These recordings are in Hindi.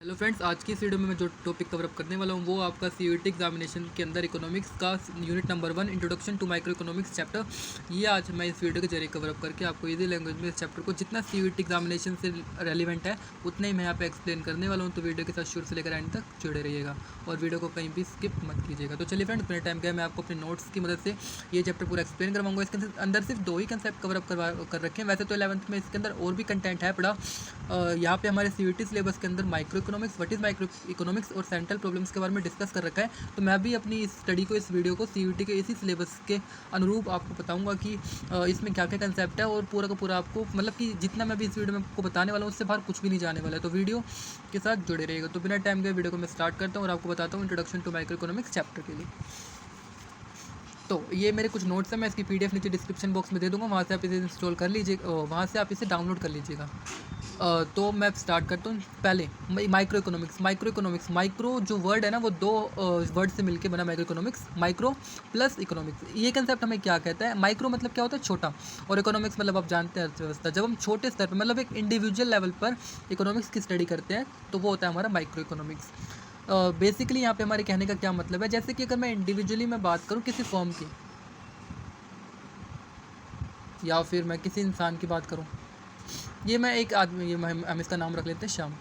हेलो फ्रेंड्स, आज की इस वीडियो में मैं जो टॉपिक कवर अप करने वाला हूँ वो आपका सीयूईटी एग्जामिनेशन के अंदर इकोनॉमिक्स का unit number 1 introduction to micro economics chapter. ये आज मैं इस वीडियो के जरिए कवर अप करके आपको इजी लैंग्वेज में इस चैप्टर को जितना सीयूईटी एग्जामिनेशन से रेलिवेंट है उतना ही मैं यहाँ पे एक्सप्लेन करने वाला हूँ। तो वीडियो के साथ शुरू से लेकर एंड तक जुड़े रहिएगा और वीडियो को कहीं भी स्किप मत कीजिएगा। तो चलिए फ्रेंड्स, मेरे टाइम क्या मैं आपको अपने नोट्स की मदद से ये चैप्टर पूरा एक्सप्लेन करवाऊंगा। इसके अंदर सिर्फ 2 ही कंसेप्ट कवर अप कर रखे हैं। वैसे तो 11th में इसके अंदर और भी कंटेंट है पड़ा। यहाँ पे हमारे सीयूईटी सिलेबस के अंदर micro economics, what is micro economics और सेंट्रल प्रॉब्लम्स के बारे में डिस्कस कर रखा है। तो मैं भी अपनी इस स्टडी को, इस वीडियो को सीयूईटी के इसी सिलेबस के अनुरूप आपको बताऊंगा कि इसमें क्या क्या कंसेप्ट है और पूरा का पूरा आपको मतलब कि जितना मैं भी इस वीडियो में आपको बताने वाला हूँ उससे बाहर कुछ भी नहीं जाने वाला है। तो वीडियो के साथ जुड़े रहिएगा। तो बिना टाइम के वीडियो को मैं स्टार्ट करता हूँ और आपको बताता हूँ introduction to micro economics chapter के लिए। तो ये मेरे कुछ नोट्स हैं, मैं इसकी पीडीएफ नीचे डिस्क्रिप्शन बॉक्स में दे दूँगा, वहाँ से आप इसे इंस्टॉल कर लीजिए, वहाँ से आप इसे डाउनलोड कर लीजिएगा। तो मैं स्टार्ट करता हूँ। पहले माइक्रो इकोनॉमिक्स माइक्रो जो वर्ड है ना वो 2 वर्ड से मिलके बना micro economics. Micro plus economics, ये कंसेप्ट हमें क्या कहता है? माइक्रो मतलब क्या होता है? छोटा, और इकोनॉमिक्स मतलब आप जानते हैं अर्थव्यवस्था। जब हम छोटे स्तर पर मतलब एक इंडिविजुअल लेवल पर इकोनॉमिक्स की स्टडी करते हैं तो वो होता है हमारा माइक्रो इकोनॉमिक्स। बेसिकली यहाँ पे हमारे कहने का क्या मतलब है, जैसे कि अगर मैं इंडिविजुअली मैं बात करूँ किसी फर्म की, या फिर मैं किसी इंसान की बात करूँ, ये मैं एक आदमी, ये हम इसका नाम रख लेते हैं श्याम।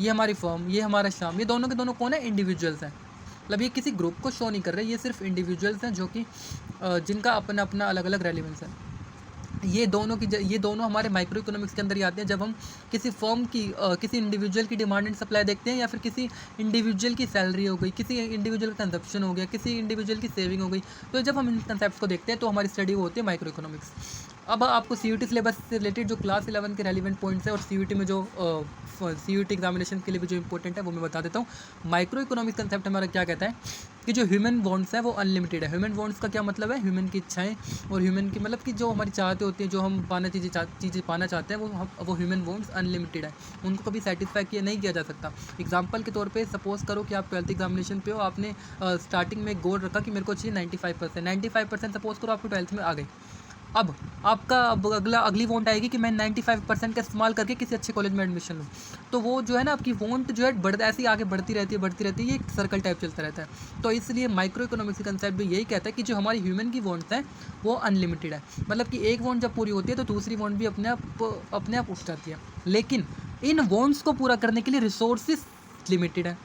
ये हमारी फर्म, ये हमारा श्याम, ये दोनों के दोनों कौन है? इंडिविजुअल्स हैं। मतलब ये किसी ग्रुप को शो नहीं कर रहे, ये सिर्फ इंडिविजुअल्स हैं जो कि जिनका अपना अपना अलग अलग रेलिवेंस है। ये दोनों हमारे माइक्रो इकोनॉमिक्स के अंदर ही आते हैं। जब हम किसी फर्म की किसी इंडिविजुअल की डिमांड एंड सप्लाई देखते हैं, या फिर किसी इंडिविजुअल की सैलरी हो गई, किसी इंडिविजुअल का कंजप्शन हो गया, किसी इंडिविजुअल की सेविंग हो गई, तो जब हम इन कंसेप्ट को देखते हैं तो हमारी स्टडी वो होती है माइक्रो इकोनॉमिक्स। अब आपको सीयूईटी सिलेबस से रिलेटेड जो क्लास 11 के रेलिवेंट पॉइंट्स है और सीयूईटी में जो सीयूईटी एग्जामिनेशन के लिए भी जो इंपॉर्टेंट है वो मैं बता देता हूँ। माइक्रो इकोनॉमिक्स कंसेप्ट हमारा क्या कहता है कि जो ह्यूमन वांट्स है वो अनलिमिटेड है। ह्यूमन वांट्स का क्या मतलब है? ह्यूमन की इच्छाएं और ह्यूमन की मतलब कि जो हमारी चाहते होती हैं, जो हम चीज़ें पाना चाहते हैं, वो ह्यूमन वांट्स अनलिमिटेड है, उनको कभी सेटिस्फाई नहीं किया जा सकता। एग्जांपल के तौर पे सपोज करो कि आप 12th एग्जामिनेशन पे हो, आपने स्टार्टिंग में एक गोल रखा कि मेरे को चाहिए 95%। सपोज करो आपको 12th में आ गई। अब आपका अगली वॉन्ट आएगी कि मैं 95% का इस्तेमाल करके किसी अच्छे कॉलेज में एडमिशन लूँ। तो वो जो है ना आपकी वॉन्ट जो है ऐसे ही आगे बढ़ती रहती है, ये एक सर्कल टाइप चलता रहता है। तो इसलिए माइक्रो इकोनॉमिक्स का कंसेप्ट भी यही कहता है कि जो हमारी ह्यूमन की वॉन्ट्स हैं वो अनलिमिटेड है। मतलब कि एक वॉन्ट जब पूरी होती है तो दूसरी वॉन्ट भी अपने आप उठ जाती है। लेकिन इन वॉन्ट्स को पूरा करने के लिए रिसोर्सेज लिमिटेड है।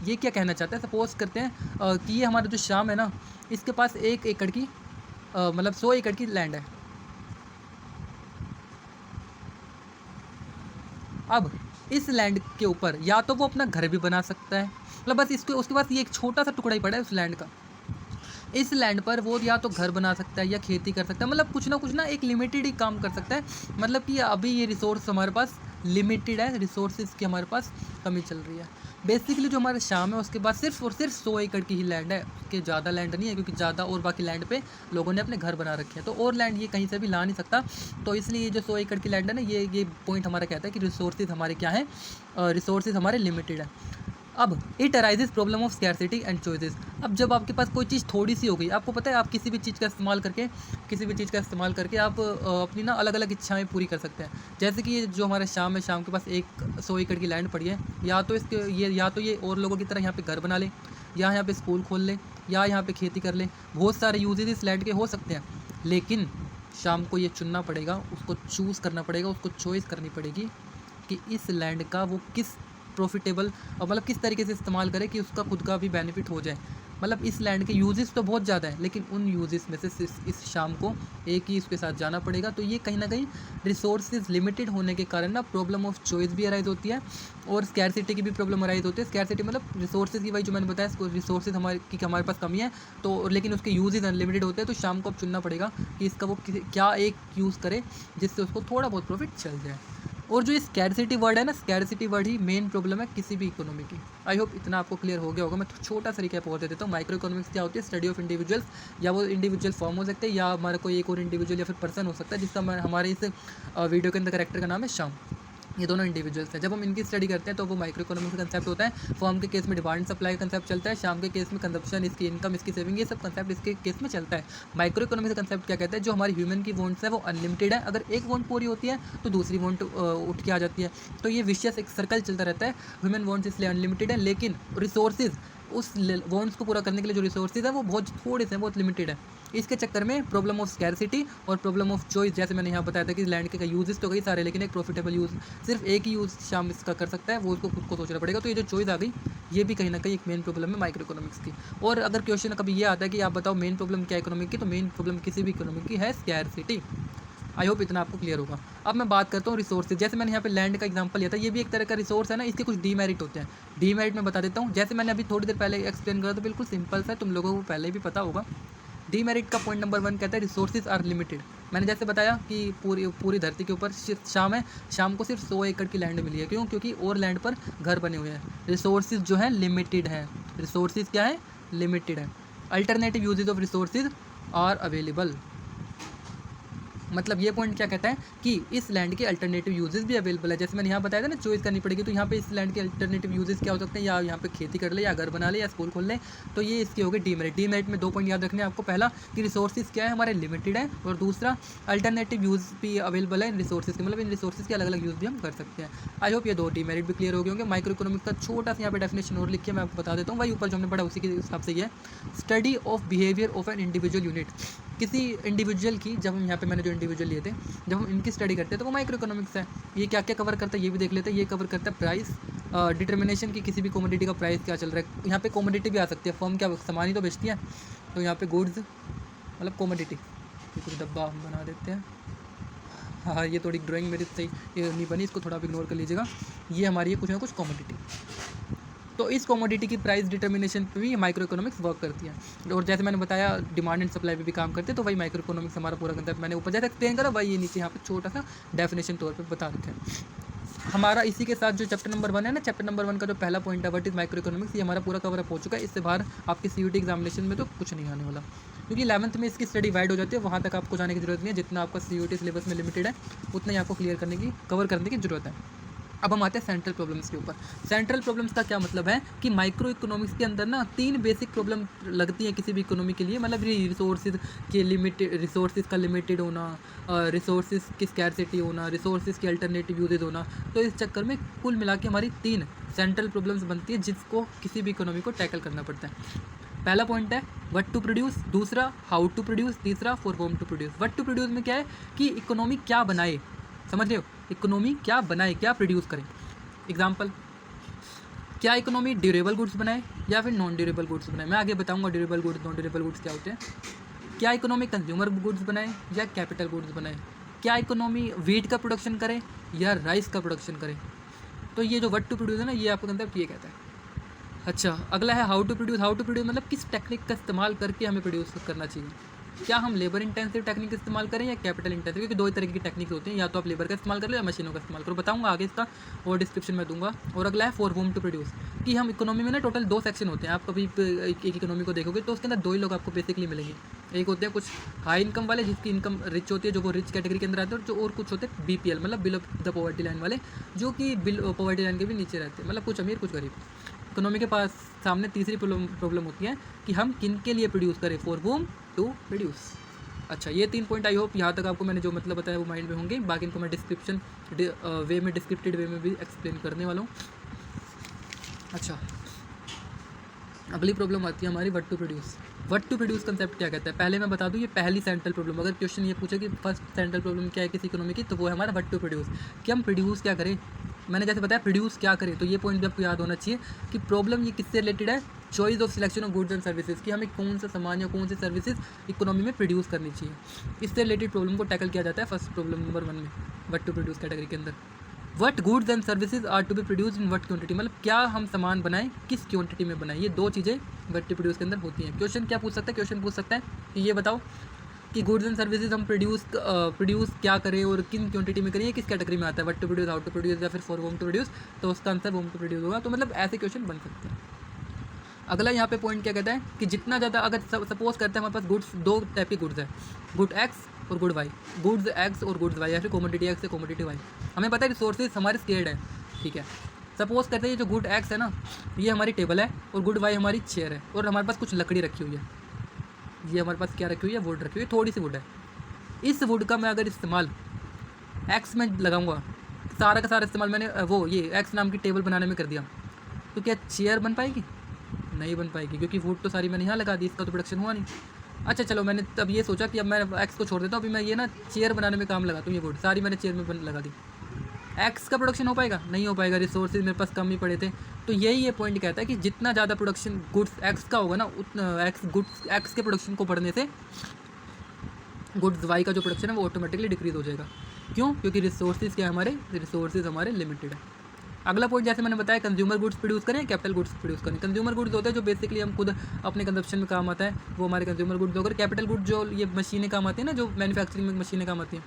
ये क्या कहना चाहता है? सपोज करते हैं कि ये हमारा जो श्याम है ना, इसके पास 1 एकड़ की मतलब 100 एकड़ की लैंड है। अब इस लैंड के ऊपर या तो वो अपना घर भी बना सकता है, मतलब बस इसके उसके पास ये एक छोटा सा टुकड़ा ही पड़ा है उस लैंड का। इस लैंड पर वो या तो घर बना सकता है या खेती कर सकता है, मतलब कुछ ना एक लिमिटेड ही काम कर सकता है। मतलब कि अभी ये रिसोर्स हमारे पास लिमिटेड है, रिसोर्सेज की हमारे पास कमी चल रही है। बेसिकली जो हमारे श्याम है उसके पास सिर्फ और सिर्फ 100 एकड़ की ही लैंड है, उसके ज़्यादा लैंड नहीं है, क्योंकि ज़्यादा और बाकी लैंड पे लोगों ने अपने घर बना रखे हैं, तो और लैंड ये कहीं से भी ला नहीं सकता। तो इसलिए ये जो 100 एकड़ की लैंड है ना, ये पॉइंट हमारा कहता है कि रिसोर्सेज हमारे क्या हैं? रिसोर्सेज हमारे लिमिटेड है। अब it arises problem of scarcity and choices. अब जब आपके पास कोई चीज़ थोड़ी सी हो गई, आपको पता है आप किसी भी चीज़ का इस्तेमाल करके आप अपनी ना अलग अलग इच्छाएं पूरी कर सकते हैं। जैसे कि ये जो हमारा श्याम है, श्याम के पास 100 एकड़ की लैंड पड़ी है, या तो ये और लोगों की तरह यहाँ पे घर बना ले, या यहाँ पे स्कूल खोल ले, या यहाँ पे खेती कर ले। बहुत सारे यूजेज इस लैंड के हो सकते हैं, लेकिन शाम को ये चुनना पड़ेगा, उसको चूज़ करना पड़ेगा, उसको चॉइस करनी पड़ेगी कि इस लैंड का वो किस प्रॉफिटेबल और मतलब किस तरीके से इस्तेमाल करे कि उसका खुद का भी बेनिफिट हो जाए। मतलब इस लैंड के यूजेस तो बहुत ज़्यादा है, लेकिन उन यूजेस में से इस शाम को एक ही उसके साथ जाना पड़ेगा। तो ये कहीं ना कहीं रिसोर्सेज लिमिटेड होने के कारण ना प्रॉब्लम ऑफ चॉइस भी अराइज होती है, और स्कैरसिटी की भी प्रॉब्लम अराइज होती है। स्कैरसिटी मतलब रिसोर्सेज की, वही जो मैंने बताया, रिसोर्सेज हमारे पास कमी है, तो लेकिन उसके यूजेज अनलिमिटेड होते हैं। तो शाम को अब चुनना पड़ेगा कि इसका वो क्या एक यूज़ करे जिससे उसको थोड़ा बहुत प्रॉफिट चल जाए। और जो ये स्कैरसिटी वर्ड है ना, स्कैरसिटी वर्ड ही मेन प्रॉब्लम है किसी भी इकोनॉमी की। आई होप इतना आपको क्लियर हो गया होगा। मैं छोटा सा रिकैप और दे देता हूँ। माइक्रो इकोनॉमिक्स क्या होती है? स्टडी ऑफ इंडिविजुअल्स, या वो इंडिविजुअल फॉर्म हो सकते हैं, या हमारा कोई एक और इंडिविजुअल या फिर पर्सन हो सकता है, जिसका हमारे इस वीडियो के अंदर करेक्टर का नाम है श्याम। ये दोनों इंडिविजुअल्स हैं। जब हम इनकी स्टडी करते हैं तो वो माइक्रो इकोनॉमिक्स का कंसेप्ट होता है। फर्म के केस में डिमांड सप्लाई का कंसेप्ट चलता है, शाम के केस में कंजप्शन, इसकी इनकम, इसकी सेविंग, ये सब कंसेप्ट इसके केस में चलता है। माइक्रो इकोनॉमिक्स का कंसेप्ट क्या कहता है, जो हमारी ह्यूमन की वॉन्ट्स है वो अनलिमिटेड है, अगर एक वॉन्ट पूरी होती है तो दूसरी वॉन्ट उठ के आ जाती है। तो ये विशियस एक सर्कल चलता रहता है। ह्यूमन वॉन्ट्स इसलिए अनलिमिटेड है, लेकिन रिसोर्सेज उस वॉन्ट्स को पूरा करने के लिए जो रिसोर्सेज है वो बहुत थोड़े से, बहुत लिमिटेड है। इसके चक्कर में प्रॉब्लम ऑफ स्कैरसिटी और प्रॉब्लम ऑफ चॉइस, जैसे मैंने यहाँ बताया था कि लैंड के यूजेस तो कई सारे, लेकिन एक प्रॉफिटेबल यूज़ सिर्फ एक ही यूज़ शाम इसका कर सकता है, वो उसको खुद को सोचना पड़ेगा। तो ये जो चॉइस आ गई, ये भी कहीं ना कहीं एक मेन प्रॉब्लम है माइक्रो इकोनॉमिक्स की। और अगर क्वेश्चन कभी ये आता है कि आप बताओ मेन प्रॉब्लम क्या इकोनॉमिक की, तो मेन प्रॉब्लम किसी भी इकोनॉमिक की है स्कैरसिटी। आई होप इतना आपको क्लियर होगा। अब मैं बात करता हूँ रिसोर्सेज। जैसे मैंने यहाँ पे लैंड का एग्जांपल लिया था, ये भी एक तरह का रिसोर्स है ना, इसके कुछ डीमेरिट होते हैं। डीमेरिट मैं बता देता हूँ, जैसे मैंने अभी थोड़ी देर पहले एक्सप्लेन करा, तो बिल्कुल सिंपल सा, तुम लोगों को पहले भी पता होगा। डीमेरिट का पॉइंट नंबर 1 कहता है रिसोर्सेज आर लिमिटेड। मैंने जैसे बताया कि पूरी धरती के ऊपर शाम है, शाम को सिर्फ 100 एकड़ की लैंड मिली है। क्यों? क्योंकि और लैंड पर घर बने हुए हैं। रिसोर्सेज जो है लिमिटेड है। रिसोर्सेज क्या है? लिमिटेड है। Alternative uses of resources are available. मतलब ये पॉइंट क्या कहता है कि इस लैंड के अल्टरनेटिव यूजेस भी अवेलेबल है। जैसे मैंने यहाँ बताया था ना, चॉइस करनी पड़ेगी, तो यहाँ पे इस लैंड के अल्टरनेटिव यूजेस क्या हो सकते हैं, या यहाँ पे खेती कर ले, या घर बना ले, या स्कूल खोल ले। तो ये इसके हो गए डीमेरिट। डीमेरिट में 2 पॉइंट याद रखने हैं आपको। पहला कि रिसोर्सेज क्या है, हमारे लिमिटेड है, और दूसरा अल्टरनेटिव यूज भी अवेलेबल है इन रिसोर्सेज के, मतलब इन रिसोर्सेज के अलग अलग यूज़ भी हम कर सकते हैं। आई होप ये 2 डीमेरिट भी क्लियर हो गए होंगे। माइक्रो इकोनॉमिक्स का छोटा सा यहाँ पे डेफिनेशन और लिख के मैं आपको बता देता हूँ, वही ऊपर जो हमने पढ़ा उसी के हिसाब से ये study of behaviour of an individual unit. किसी इंडिविजुअल की, जब हम यहाँ पे मैंने जो इंडिविजुअल लिए थे, जब हम इनकी स्टडी करते हैं तो वो माइक्रो इकोनॉमिक्स है। ये क्या क्या कवर करता है ये भी देख लेते हैं। ये कवर करता है प्राइस डिटर्मिनेशन की, किसी भी कमोडिटी का प्राइस क्या चल रहा है। यहाँ पे कमोडिटी भी आ सकती है, फर्म क्या सामान ही तो बेचती है, तो यहाँ पे गुड्स मतलब कमोडिटी। कुछ डब्बा हम बना देते हैं। हाँ, ये थोड़ी ड्राइंग मेरी सही ये नहीं बनी, इसको थोड़ा आप इग्नोर कर लीजिएगा। ये हमारी है कुछ ना कुछ कमोडिटी। तो इस कमोडिटी की प्राइस डिटर्मिनेशन पे भी माइक्रो इकोनॉमिक्स वर्क करती है। और जैसे मैंने बताया डिमांड एंड सप्लाई पे भी काम करते हैं, तो वही माइक्रो इकोनॉमिक्स हमारा पूरा कंसेप्ट मैंने ऊपर जैसे एक्सप्लेन करा, वही ये नीचे यहाँ पे छोटा सा डेफिनेशन तौर पे बता रखा है। हमारा इसी के साथ जो चैप्टर नंबर 1 है ना, चैप्टर नंबर 1 का जो पहला पॉइंट है व्हाट इज माइक्रो इकोनॉमिक्स, ये हमारा पूरा कवर अप हो चुका है। इससे बाहर आपकी CUT एग्जामिनेशन में तो कुछ नहीं आने वाला, क्योंकि 11th में इसकी स्टडी वाइड हो जाती है। वहाँ तक आपको जाने की जरूरत नहीं है, जितना आपका CUT सिलेबस में लिमिटेड है उतना ही आपको क्लियर करने की, कवर करने की जरूरत है। अब हम आते हैं सेंट्रल प्रॉब्लम्स के ऊपर। सेंट्रल प्रॉब्लम्स का क्या मतलब है कि माइक्रो इकोनॉमिक्स के अंदर ना 3 बेसिक प्रॉब्लम लगती हैं किसी भी इकोनॉमी के लिए। मतलब रिसोर्सेज के लिमिटेड, रिसोर्सेज का लिमिटेड होना, रिसोर्सेज की स्कैरसिटी होना, रिसोर्सेज के अल्टरनेटिव यूजेज होना। तो इस चक्कर में कुल मिला के हमारी 3 सेंट्रल प्रॉब्लम्स बनती है, जिसको किसी भी इकोनॉमी को टैकल करना पड़ता है। पहला पॉइंट है व्हाट टू प्रोड्यूस, दूसरा हाउ टू प्रोड्यूस, तीसरा for whom to produce. What to produce में क्या है कि इकोनॉमी क्या बनाए, समझ रहे हो, इकोनॉमी क्या बनाए, क्या प्रोड्यूस करे। एग्जाम्पल, क्या इकोनॉमी ड्यूरेबल गुड्स बनाए या फिर नॉन ड्यूरेबल गुड्स बनाए। मैं आगे बताऊंगा durable goods non durable goods क्या होते हैं। क्या इकोनॉमी कंज्यूमर गुड्स बनाए या कैपिटल गुड्स बनाए। क्या इकोनॉमी वीट का प्रोडक्शन करे या राइस का प्रोडक्शन करे। तो ये जो व्हाट टू प्रोड्यूस है ना, ये आपको कंसेप्ट ये कहता है। अच्छा, अगला है how to produce. How to produce मतलब किस टेक्निक का इस्तेमाल करके हमें प्रोड्यूस करना चाहिए। क्या हम लेबर इंटेंसिव टेक्निक इस्तेमाल करें या कैपिटल इंटेंसिव, क्योंकि 2 तरह की टेक्निक्स होती हैं, या तो आप लेबर का इस्तेमाल कर लो या मशीनों का इस्तेमाल करो। बताऊंगा आगे इसका और डिस्क्रिप्शन में दूंगा। और अगला है फॉर होम टू प्रोड्यूस, कि हम इकोनॉमी में ना टोटल 2 सेक्शन होते हैं। आप कभी एक इकोनॉमी को देखोगे तो उसके अंदर 2 ही लोग आपको बेसिकली मिलेंगे। एक होते हैं कुछ हाई इनकम वाले, जिसकी इनकम रिच होती है, जो वो रिच कैटेगरी के अंदर आते हैं, और कुछ होते हैं BPL मतलब बिलो द पॉवर्टी लाइन वाले, जो कि पॉवर्टी लाइन के भी नीचे रहते हैं, मतलब कुछ अमीर कुछ गरीब। इकोनॉमी के पास सामने तीसरी प्रॉब्लम होती है कि हम किन के लिए प्रोड्यूस करें, फॉर होम टू प्रोड्यूस। अच्छा, ये 3 पॉइंट आई होप यहाँ तक आपको मैंने जो मतलब बताया वो माइंड में होंगे। बाकी इनको मैं डिस्क्रिप्शन वे में, डिस्क्रिप्टेड वे में भी एक्सप्लेन करने वाला हूँ। अच्छा, अगली प्रॉब्लम आती है हमारी what to produce. What to produce concept क्या कहता है, पहले मैं बता दूँ, ये पहली सेंट्रल प्रॉब्लम। अगर क्वेश्चन ये पूछे कि फर्स्ट सेंट्रल प्रॉब्लम क्या है किसी इकोनॉमी की, तो वो है हमारा व्हाट टू प्रोड्यूस, कि हम प्रोड्यूस क्या करें। मैंने जैसे बताया प्रोड्यूस क्या करें, तो ये पॉइंट भी आपको याद होना चाहिए कि प्रॉब्लम ये किससे रिलेटेड है, choice of selection of goods and services, कि हमें कौन सा सामान या कौन सी सर्विसेज इकोनॉमी में प्रोड्यूस करनी चाहिए। इससे रिलेटेड प्रॉब्लम को टैकल किया जाता है फर्स्ट प्रॉब्लम नंबर 1 में, व्हाट टू प्रोड्यूस कैटेगरी के अंदर। What goods and services are to be produce in what quantity, मतलब क्या हम सामान बनाएं, किस क्वांटिटी में बनाएं। ये 2 चीज़ें व्हाट टू प्रोड्यूस के अंदर होती हैं। क्वेश्चन क्या पूछ सकता है, क्वेश्चन पूछ सकता है कि ये बताओ कि गुड्स एंड सर्विसेज हम प्रोड्यूस क्या करें और किन क्वांटिटी में करें, ये किस कैटेगरी में आता है, what to produce, how to produce या फिर फॉर होम टू प्रोड्यूस, तो उसका आंसर होम टू प्रोड्यूस होगा। तो मतलब ऐसे क्वेश्चन बन सकते हैं। अगला यहाँ पे पॉइंट क्या कहता है कि जितना ज़्यादा, अगर सपोज करते हैं हमारे पास गुड्स 2 टाइप के गुड्स है, गुड X और गुड वाई, गुड्स एक्स और गुड्स वाई, या फिर कॉमोडिटी एक्स या कॉमोडिटी वाई। हमें पता है रिसोर्सेज हमारे स्केर्ड है, ठीक है। सपोज करते हैं ये जो गुड एक्स है ना, ये हमारी टेबल है और गुड वाई हमारी चेयर है, और हमारे पास कुछ लकड़ी रखी हुई है। ये हमारे पास क्या रखी हुई है, वुड रखी हुई है, थोड़ी सी वुड है। इस वुड का मैं अगर इस्तेमाल एक्स में लगाऊंगा, सारा का सारा इस्तेमाल मैंने वो ये एक्स नाम की टेबल बनाने में कर दिया, तो क्या चेयर बन पाएगी? नहीं बन पाएगी, क्योंकि वुड तो सारी मैंने यहाँ लगा दी, इसका तो प्रोडक्शन हुआ नहीं। अच्छा चलो, मैंने तब ये सोचा कि अब मैं एक्स को छोड़ देता हूँ, अभी मैं ये ना चेयर बनाने में काम लगाता हूँ, ये वुड सारी मैंने चेयर में लगा दी। एक्स का प्रोडक्शन हो पाएगा? नहीं हो पाएगा, रिसोर्सेज मेरे पास कम ही पड़े थे। तो यही ये पॉइंट कहता है कि जितना ज़्यादा प्रोडक्शन गुड्स एक्स का होगा ना, उतना एक्स के प्रोडक्शन को बढ़ने से गुड्स वाई का जो प्रोडक्शन है वो ऑटोमेटिकली डिक्रीज हो जाएगा। क्यों? क्योंकि रिसोर्सेज क्या हमारे लिमिटेड है। अगला पॉइंट जैसे मैंने बताया, कंज्यूमर गुड्स प्रोड्यूस करें, कैपिटल गुड्स प्रोड्यूस करें। कंज्यूमर गुड्स होते हैं जो बेसिकली हम खुद अपने कंजप्शन में काम आता है, वो हमारे कंज्यूमर गुड्स होकर। कैपिटल गुड्स जो ये मशीनें काम आती हैं ना, जो मैन्युफैक्चरिंग में मशीनें काम आती हैं,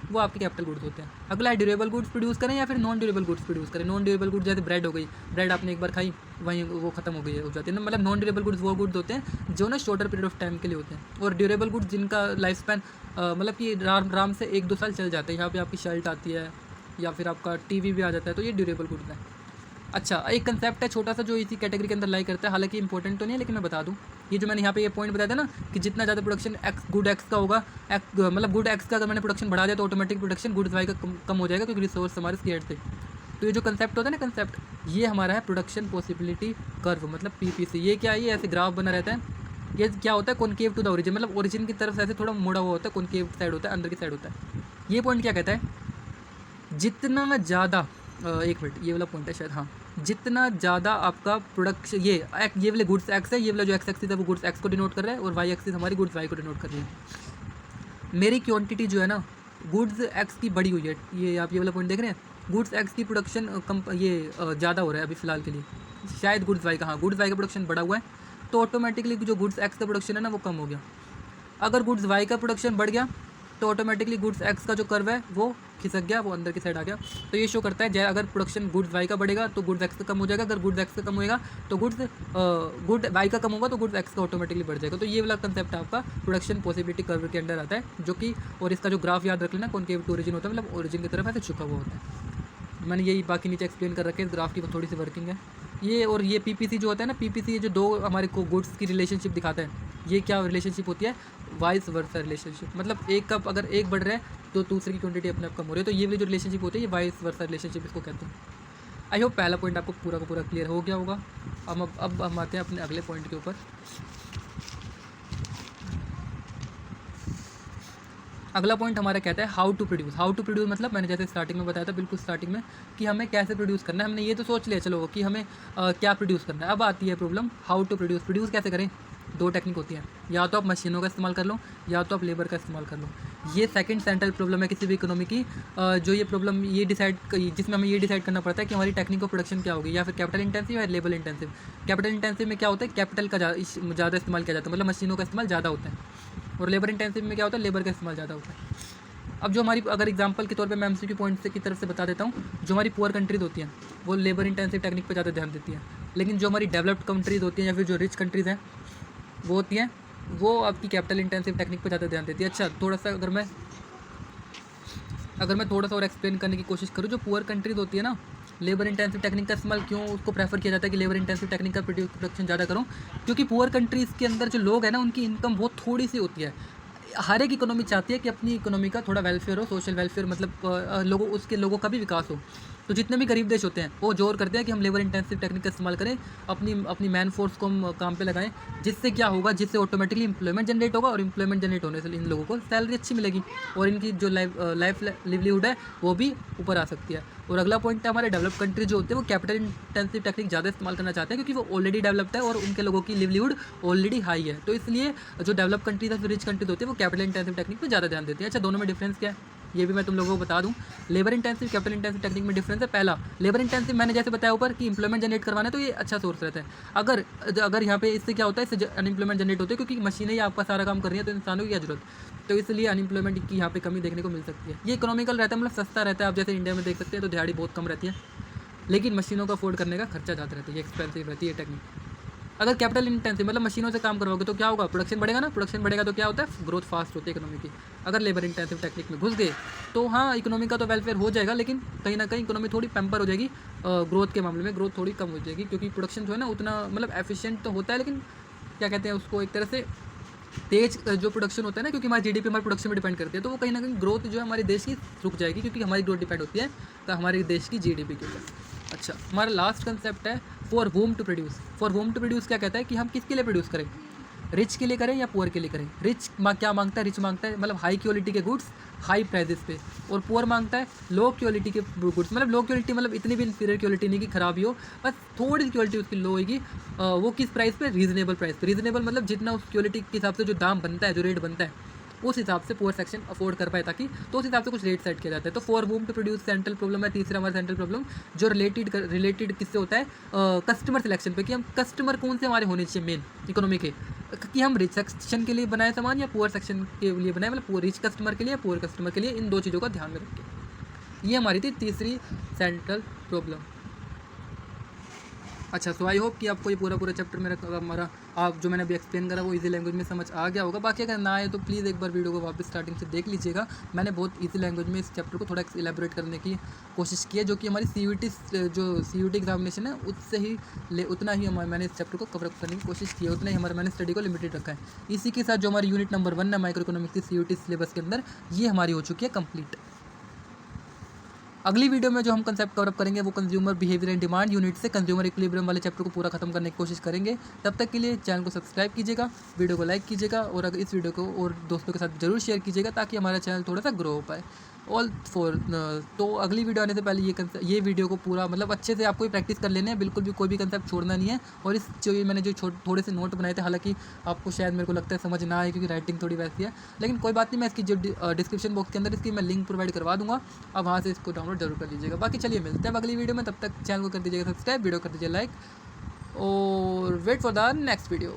वो आपके कैपिटल गुड्स होते हैं। अगला है ड्यूरेबल गुड्स प्रोड्यूस करें या फिर नॉन ड्यूरेबल गुड्स प्रोड्यूस करें। नॉन ड्यूरेबल गुड्स जैसे ब्रेड हो गई, ब्रेड आपने एक बार खाई वहीं वो खत्म हो गई हो जाती है ना, मतलब नॉन ड्यूरेबल गुड्स वो गुड्स होते हैं जो ना शॉर्टर पीरियड ऑफ टाइम के लिए होते हैं। और ड्यूरेबल गुड्स जिनका लाइफ स्पैन मतलब कि आराम से 1-2 साल चल जाते हैं। यहाँ पे आपकी शर्ट आती है या फिर आपका टीवी भी आ जाता है, तो ये ड्यूरेबल गुड्स है। अच्छा, एक कंसेप्ट है छोटा सा जो इसी कैटेगरी के अंदर लाई करता है, हालांकि इंपॉर्टेंट तो नहीं है, लेकिन मैं बता दूं, ये जो मैंने यहाँ पे ये पॉइंट बताया था ना कि जितना ज़्यादा प्रोडक्शन गुड एक्स का होगा, मतलब गुड एक्स का अगर मैंने प्रोडक्शन बढ़ा दिया तो ऑटोमेटिक प्रोडक्शन गुड्स वाई का कम हो जाएगा, क्योंकि रिसोर्स हमारे स्केर्ड थे। तो ये जो कंसेप्ट होता है ना, कंसेप्ट ये हमारा है प्रोडक्शन पॉसिबिलिटी कर्व, मतलब PPC। ये क्या है? ये ऐसे ग्राफ बना रहता है। ये क्या होता है? कॉनकेव टू द ओरिजिन, मतलब ओरिजिन की तरफ से ऐसे थोड़ा मुड़ा हुआ होता है, कॉनकेव साइड होता है, अंदर की साइड होता है। ये पॉइंट क्या कहता है? जितना ज़्यादा एक मिनट, ये वाला पॉइंट है शायद, हाँ, जितना ज़्यादा आपका प्रोडक्शन ये वाले गुड्स एक्स है, ये वाला जो एक्स एक्सिस है वो गुड्स एक्स को डिनोट कर रहा है, और वाई एक्सिस हमारी गुड्स वाई को डिनोट कर रही है। मेरी क्वांटिटी जो है ना गुड्स एक्स की बड़ी हुई है, ये आप ये वाला पॉइंट देख रहे हैं, गुड्स एक्स की प्रोडक्शन कम ज़्यादा हो रहा है अभी फ़िलहाल के लिए, शायद गुड्स वाई का, हाँ गुड्स वाई का प्रोडक्शन बढ़ा हुआ है, तो ऑटोमेटिकली जो गुड्स एक्स का प्रोडक्शन है ना वो कम हो गया। अगर गुड्स वाई का प्रोडक्शन बढ़ गया तो ऑटोमेटिकली गुड्स एक्स का जो कर्व है वो खिसक गया, वो अंदर की साइड आ गया। तो ये शो करता है अगर प्रोडक्शन गुड्स वाई का बढ़ेगा तो गुड्स एक्स का कम हो जाएगा, अगर गुड्स एक्स का कम होएगा तो गुड वाई का कम होगा तो गुड्स एक्स का ऑटोमेटिकली बढ़ जाएगा। तो ये वाला कंसेप्ट आपका प्रोडक्शन पॉसिबिलिटी कर्व के अंडर आता है, जो कि और इसका जो ग्राफ याद रख लेना, कॉनकेव टू ओरिजिन होता है, मतलब ओरिजिन की तरफ ऐसे झुका हुआ होता है। मैंने यही बाकी नीचे एक्सप्लेन कर रखे हैं, इस ग्राफ की थोड़ी सी वर्किंग है ये। और ये PPC जो होता है ना, PPC ये जो दो हमारे को गुड्स की रिलेशनशिप दिखाता है, ये क्या रिलेशनशिप होती है? वाइस वर्सा रिलेशनशिप, मतलब एक कप अगर एक बढ़ रहा है तो दूसरे की क्वांटिटी अपने आप कम हो रही है। तो ये वाली जो रिलेशनशिप होती है ये वाइस वर्सा रिलेशनशिप इसको कहते हैं। आई होप पहला पॉइंट आपको पूरा का पूरा क्लियर हो गया होगा। अब हम आते हैं अपने अगले पॉइंट के ऊपर। अगला पॉइंट हमारा कहता है how to produce. How to produce मतलब मैंने जैसे स्टार्टिंग में बताया था, बिल्कुल स्टार्टिंग में, कि हमें कैसे प्रोड्यूस करना है। हमने ये तो सोच लिया चलो कि हमें क्या प्रोड्यूस करना है। अब आती है problem how to produce. Produce कैसे करें? दो टेक्निक होती है, या तो आप मशीनों का इस्तेमाल कर लो या तो आप लेबर का इस्तेमाल कर लो। ये सेकंड सेंट्रल प्रॉब्लम है किसी भी इकोनॉमी की, जो ये प्रॉब्लम ये जिसमें हमें ये डिसाइड करना पड़ता है कि हमारी टेक्निक ऑफ प्रोडक्शन क्या होगी, या फिर कैपिटल इंटेंसिव या लेबर इंटेंसिव। कैपिटल इंटेंसिव में क्या होता है? कैपिटल का ज़्यादा इस्तेमाल किया जाता है, मतलब मशीनों का इस्तेमाल ज़्यादा होता है। और लेबर इंटेंसिव में क्या होता है? लेबर का इस्तेमाल ज़्यादा होता है। अब जो हमारी, अगर एग्जांपल के तौर पे मैं MCQ पॉइंट की तरफ से बता देता हूँ, जो हमारी पुअर कंट्रीज़ होती हैं वो लेबर इंटेंसिव टेक्निक पे ज़्यादा ध्यान देती है, लेकिन जो हमारी डेवलप्ड कंट्रीज़ होती हैं या फिर जो रिच कंट्रीज़ हैं वो होती हैं, वो आपकी कैपिटल इंटेंसिव टेक्निक पे ज़्यादा ध्यान देती है। अच्छा, थोड़ा सा अगर मैं थोड़ा सा और एक्सप्लेन करने की कोशिश करूँ, जो पुअर कंट्रीज़ होती है ना, लेबर इंटेंसिव टेक्निक का इस्तेमाल क्यों उसको प्रेफर किया जाता है कि लेबर इंटेंसिव टेक्निक का प्रोडक्शन ज़्यादा करूँ? क्योंकि पुअर कंट्रीज़ के अंदर जो लोग हैं ना, उनकी इनकम बहुत थोड़ी सी होती है। हर एक इकोनॉमी चाहती है कि अपनी इकोनॉमी का थोड़ा वेलफेयर हो, सोशल वेलफेयर, मतलब लोगों का भी विकास हो। तो जितने भी गरीब देश होते हैं वो जोर करते हैं कि हम लेबर इंटेंसिव टेक्निक का इस्तेमाल करें, अपनी मैन फोर्स को हम काम पे लगाएं, जिससे क्या होगा, जिससे ऑटोमेटिकली एम्प्लॉयमेंट जनरेट होगा, और एम्प्लॉयमेंट जनरेट होने से इन लोगों को सैलरी अच्छी मिलेगी और इनकी जो लाइफ लिवलीहुड है वो भी ऊपर आ सकती है। और अगला पॉइंट है, हमारे डेवलप कंट्री जो होते हैं वो कैपिटल इंटेंसिव टेक्निक ज़्यादा इस्तेमाल करना चाहते हैं, क्योंकि वो ऑलरेडी डेवलप्ड है और उनके लोगों की लिवलीहुड ऑलरेडी हाई है। तो इसलिए जो डेवलप कंट्रीज है, रिच कंट्रीज होती है, वो कैपिटल इंटेंसिव टेक्निक पर ज़्यादा ध्यान देती है। अच्छा, दोनों में डिफरेंस क्या है ये भी मैं तुम लोगों को बता दूं। Labour intensive capital intensive technique में डिफरेंस है। पहला, लेबर इंटेंसिव मैंने जैसे बताया ऊपर कि इंप्लॉयमेंट जनरेट करवाना है तो ये अच्छा सोर्स रहता है। अगर यहाँ पे इससे क्या होता है, इससे अनएम्प्लॉयमेंट जनरेट होती है, क्योंकि मशीनें ही आपका सारा काम कर रही है, तो इंसानों की क्या जरूरत, तो इसलिए अनएम्प्लॉयमेंट की यहाँ पे कमी देखने को मिल सकती है। ये इकोनॉमिकल रहता है, मतलब सस्ता रहता है। आप जैसे इंडिया में देख सकते हैं तो दिहाड़ी बहुत कम रहती है, लेकिन मशीनों का अफोर्ड करने का खर्चा ज़्यादा रहता है, ये एक्सपेंसिव रहती है टेक्निक। अगर कैपिटल इंटेंसिव मतलब मशीनों से काम करवाओगे तो क्या होगा, प्रोडक्शन बढ़ेगा ना, प्रोडक्शन बढ़ेगा तो क्या होता है, ग्रोथ फास्ट होती है इकोनॉमी की। अगर लेबर इंटेंसिव टेक्निक में घुस गए तो हाँ इकोनॉमी का तो वेलफेयर हो जाएगा, लेकिन कहीं ना कहीं इकोनॉमी थोड़ी पैम्पर हो जाएगी ग्रोथ के मामले में, ग्रोथ थोड़ी कम हो जाएगी, क्योंकि प्रोडक्शन जो है ना उतना मतलब एफिशिएंट तो होता है, लेकिन क्या कहते हैं उसको, एक तरह से तेज जो प्रोडक्शन होता है ना, क्योंकि हमारी जीडीपी हमारे प्रोडक्शन में डिपेंड करती है, तो वो कहीं ना कहीं ग्रोथ जो है हमारे देश की रुक जाएगी, क्योंकि हमारी ग्रोथ डिपेंड होती है तो हमारे देश की जीडीपी के ऊपर। अच्छा, हमारा लास्ट कंसेप्ट है for whom to produce. For whom to produce क्या कहता है कि हम किसके लिए प्रोड्यूस करें, रिच के लिए करें या पुअर के लिए करें। रिच क्या मांगता है, रिच मांगता है मतलब हाई क्वालिटी के गुड्स हाई प्राइजेस पे, और पुअर मांगता है लो क्वालिटी के गुड्स, मतलब लो क्वालिटी मतलब इतनी भी इंफीरियर क्वालिटी नहीं कि खराब ही हो, बस थोड़ी क्वालिटी उसकी लो होगी, वो किस प्राइस पे, रीजनेबल प्राइस पे। रीजनेबल मतलब जितना उस क्वालिटी के हिसाब से जो दाम बनता है, जो रेट बनता है, उस हिसाब से पुअर सेक्शन अफोर्ड कर पाए, ताकि तो उस हिसाब से कुछ रेट सेट किया जाता है। तो for whom to produce central problem है तीसरा हमारा सेंट्रल प्रॉब्लम, जो रिलेटेड किससे होता है, कस्टमर सिलेक्शन पे, कि हम कस्टमर कौन से हमारे होने चाहिए मेन इकोनॉमी के, कि हम रिच सेक्शन के लिए बनाए सामान या पुअर सेक्शन के लिए बनाए, मतलब रिच कस्टमर के लिए या पुअर कस्टमर के लिए, इन दो चीज़ों का ध्यान में रखें। ये हमारी थी तीसरी सेंट्रल प्रॉब्लम। अच्छा, सो आई होप कि आपको ये पूरा चैप्टर मेरा हमारा आप जो मैंने अभी एक्सप्लेन करा वो इजी लैंग्वेज में समझ आ गया होगा। बाकी अगर ना आए तो प्लीज़ एक बार वीडियो को वापस स्टार्टिंग से देख लीजिएगा। मैंने बहुत इजी लैंग्वेज में इस चैप्टर को थोड़ा इलेबोरेट करने की कोशिश की है, जो कि हमारी CUT एग्जामिनेशन है उससे ही उतना ही मैंने इस चैप्टर को कवर अप करने की कोशिश की है, उतना ही मैंने स्टडी को लिमिटेड रखा है। इसी के साथ जो हमारी यूनिट नंबर 1 है माइक्रो इकोनॉमिक्स की CUT सिलेबस के अंदर, ये हमारी हो चुकी है कंप्लीट। अगली वीडियो में जो हम कंसेप्ट कवर अप करेंगे वो consumer behaviour and demand unit से कंज्यूमर इक्विलिब्रियम वाले चैप्टर को पूरा खत्म करने की कोशिश करेंगे। तब तक के लिए चैनल को सब्सक्राइब कीजिएगा, वीडियो को लाइक कीजिएगा, और अगर इस वीडियो को और दोस्तों के साथ जरूर शेयर कीजिएगा, ताकि हमारा चैनल थोड़ा सा ग्रो हो पाए। तो अगली वीडियो आने से पहले ये वीडियो को पूरा मतलब अच्छे से आपको प्रैक्टिस कर लेने हैं, बिल्कुल भी कोई भी कंसेप्ट छोड़ना नहीं है। और इस मैंने जो थोड़े से नोट बनाए थे, हालांकि आपको शायद मेरे को लगता है समझ ना आए, क्योंकि राइटिंग थोड़ी वैसी है, लेकिन कोई बात नहीं, मैं इसकी जो डिस्क्रिप्शन बॉक्स के अंदर इसकी मैं लिंक प्रोवाइड करवा दूंगा, आप वहाँ से इसको डाउनलोड जरूर कर लीजिएगा। बाकी चलिए मिलते हैं अगली वीडियो में, तब तक चैनल को कर दीजिएगा सब्सक्राइब, वीडियो कर दीजिए लाइक, और wait for the next video.